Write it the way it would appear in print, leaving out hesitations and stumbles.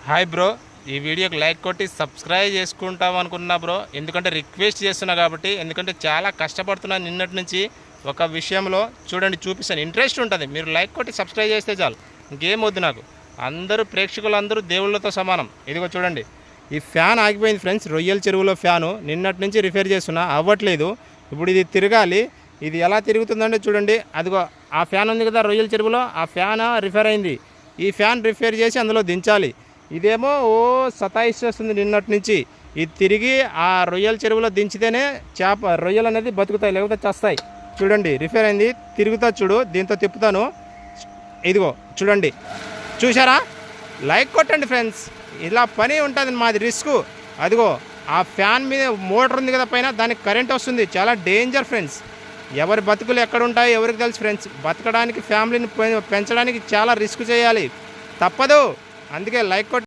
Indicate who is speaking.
Speaker 1: Hi bro, ఈ వీడియోకి like కొట్టి సబ్స్క్రైబ్ చేసుకుంటాం అనుకున్నా బ్రో. ఎందుకంటే రిక్వెస్ట్ చేస్తున్నా కాబట్టి, ఎందుకంటే చాలా కష్టపడుతున్నాను నిన్నటి నుంచి ఒక విషయంలో. చూడండి, చూపిస్తాను, ఇంట్రెస్ట్ ఉంటుంది. మీరు లైక్ కొట్టి సబ్స్క్రైబ్ చేస్తే చాలు, ఇంకేం వద్దు నాకు. అందరూ ప్రేక్షకులందరూ దేవుళ్ళతో సమానం. ఇదిగో చూడండి, ఈ ఫ్యాన్ ఆగిపోయింది ఫ్రెండ్స్. రొయ్యల చెరువులో ఫ్యాను నిన్నటి నుంచి రిపేర్ చేస్తున్నా, అవ్వట్లేదు. ఇప్పుడు ఇది తిరగాలి. ఇది ఎలా తిరుగుతుందంటే చూడండి, అదిగో ఆ ఫ్యాన్ ఉంది కదా రొయ్యల చెరువులో, ఆ ఫ్యాన్ రిపేర్ అయింది. ఈ ఫ్యాన్ రిపేర్ చేసి అందులో దించాలి. ఇదేమో సతాయిస్తుంది నిన్నటి నుంచి. ఇది తిరిగి ఆ రొయ్యల చెరువులో దించితేనే రొయ్యలు అనేది బతుకుతాయి, లేకపోతే చస్తాయి. చూడండి, రిపేర్ అయింది, తిరుగుతా చూడు. దీంతో తిప్పుతాను. ఇదిగో చూడండి, చూసారా? లైక్ కొట్టండి ఫ్రెండ్స్. ఇలా పని ఉంటుంది, మాది రిస్క్. అదిగో ఆ ఫ్యాన్ మీద మోటార్ ఉంది కదా పైన, దానికి కరెంట్ వస్తుంది. చాలా డేంజర్ ఫ్రెండ్స్. ఎవరి బతుకులు ఎక్కడ ఉంటాయో ఎవరికి తెలుసు ఫ్రెండ్స్. బతకడానికి, ఫ్యామిలీని పెంచడానికి చాలా రిస్క్ చేయాలి, తప్పదు. అందుకే లైక్ కొట్టి